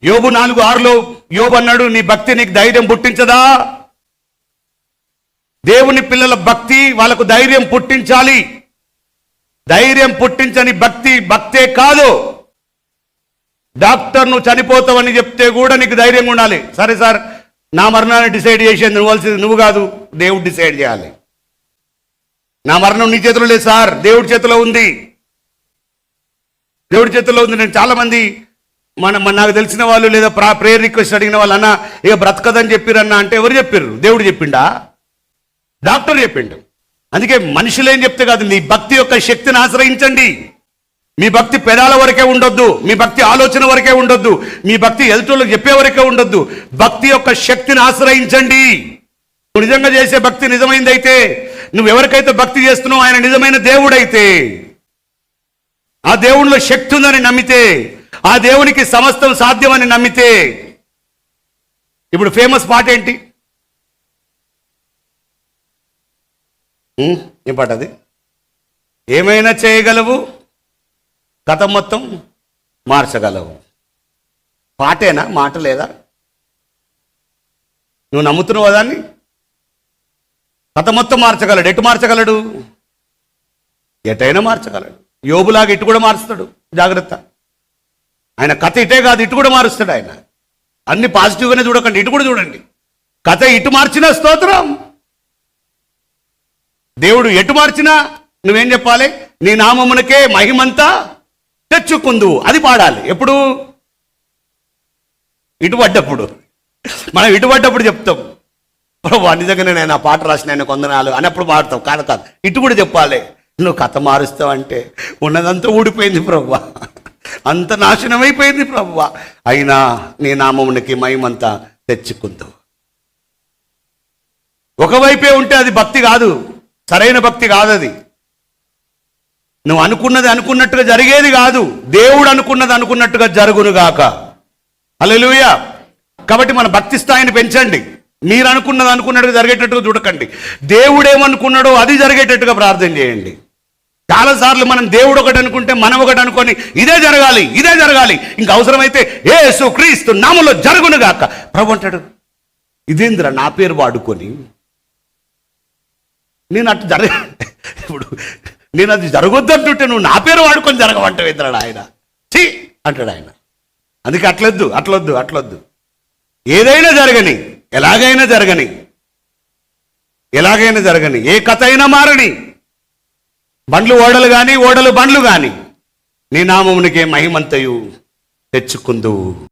యోబు 4:6 యోబు అన్నాడు, నీ భక్తి నీకు ధైర్యం పుట్టించదా? దేవుని పిల్లల భక్తి వాళ్ళకు ధైర్యం పుట్టించాలి. ధైర్యం పుట్టించని భక్తి భక్తే కాదు. డాక్టర్ నువ్వు చనిపోతావని చెప్తే కూడా నీకు ధైర్యంగా ఉండాలి. సరే సార్, నా మరణాన్ని డిసైడ్ చేసేది నువ్వు కాదు, దేవుడు డిసైడ్ చేయాలి. నా మరణం నీ చేతిలో లేదు సార్, దేవుడి చేతిలో ఉంది. దేవుడి చేతిలో ఉంది. నేను చాలామంది నాకు తెలిసిన వాళ్ళు లేదా ప్రేయర్ రిక్వెస్ట్ అడిగిన వాళ్ళు, అన్న ఇక బ్రతకదని చెప్పిరన్నా అంటే ఎవరు చెప్పారు? దేవుడు చెప్పిండా? డాక్టర్ చెప్పిండు. అందుకే మనుషులు ఏం చెప్తే కాదు, నీ భక్తి యొక్క శక్తిని ఆశ్రయించండి. మీ భక్తి పెదాల వరకే ఉండొద్దు, మీ భక్తి ఆలోచన వరకే ఉండొద్దు, మీ భక్తి ఎదుటోళ్ళకి చెప్పే వరకే ఉండొద్దు. భక్తి యొక్క శక్తిని ఆశ్రయించండి. నువ్వు నిజంగా చేసే భక్తి నిజమైందైతే, నువ్వు ఎవరికైతే భక్తి చేస్తున్నావు ఆయన నిజమైన దేవుడైతే, ఆ దేవునిలో శక్తి ఉందని నమ్మితే, ఆ దేవునికి సమస్తం సాధ్యమని నమ్మితే. ఇప్పుడు ఫేమస్ పాట ఏంటి? ఏం పాట అది? ఏమైనా చేయగలవు, కథ మొత్తం మార్చగలవు. పాటేనా, మాట లేదా? నువ్వు నమ్ముతున్నావు దాన్ని? కథ మొత్తం మార్చగలడు. ఎటు మార్చగలడు? ఎటైనా మార్చగలడు. యోబులాగా ఇటు కూడా మారుస్తాడు. జాగ్రత్త. ఆయన కథ ఇటే కాదు, ఇటు కూడా మారుస్తాడు. ఆయన అన్ని పాజిటివ్గానే చూడకండి, ఇటు కూడా చూడండి. కథ ఇటు మార్చినా స్తోత్రం. దేవుడు ఎటు మార్చినా నువ్వేం చెప్పాలి? నీ నామమునకే మహిమంతా తెచ్చుకుందు, అది పాడాలి. ఎప్పుడు? ఇటుపడ్డప్పుడు. మనం ఇటుపడ్డప్పుడు చెప్తాం, ప్రభు నిజంగానే నేను ఆ పాట రాసిన ఆయన కొందనాలు అని అప్పుడు పాడతాం. కాదు, ఇటు కూడా చెప్పాలి. నువ్వు కథ మారుస్తావంటే ఉన్నదంతా ఊడిపోయింది ప్రభు, అంత నాశనమైపోయింది ప్రభు, అయినా నీ నామమునకి మహిమంతా తెచ్చుకుందు. ఒకవైపే ఉంటే అది భక్తి కాదు, సరైన భక్తి కాదు. అది నువ్వు అనుకున్నది అనుకున్నట్టుగా జరిగేది కాదు. దేవుడు అనుకున్నది అనుకున్నట్టుగా జరుగునుగాక. హల్లెలూయా. కాబట్టి మన భక్తి స్థాయిని పెంచండి. మీరు అనుకున్నది అనుకున్నట్టుగా జరిగేటట్టుగా చూడకండి. దేవుడు ఏమనుకున్నాడో అది జరిగేటట్టుగా ప్రార్థన చేయండి. చాలాసార్లు మనం దేవుడు ఒకటి అనుకుంటే మనం ఒకటి అనుకొని ఇదే జరగాలి, ఇదే జరగాలి, ఇంకా అవసరమైతే యేసు క్రీస్తు నామములో జరుగునుగాక. ప్రభు అంటాడు, ఇదేంద్ర నా పేరు వాడుకొని నేను అటు ఇప్పుడు నేను అది జరగొద్దంటుంటే నువ్వు నా పేరు వాడుకొని జరగమంటావు ఇద్దరాడు ఆయన. ఛీ అంటాడు ఆయన. అందుకే అట్లొద్దు. ఏదైనా జరగని, ఎలాగైనా జరగని, ఏ కథ అయినా మారని, బండ్లు ఓడలు కానీ, ఓడలు బండ్లు కానీ, నీ నామమునికే మహిమంతయు తెచ్చుకుందు.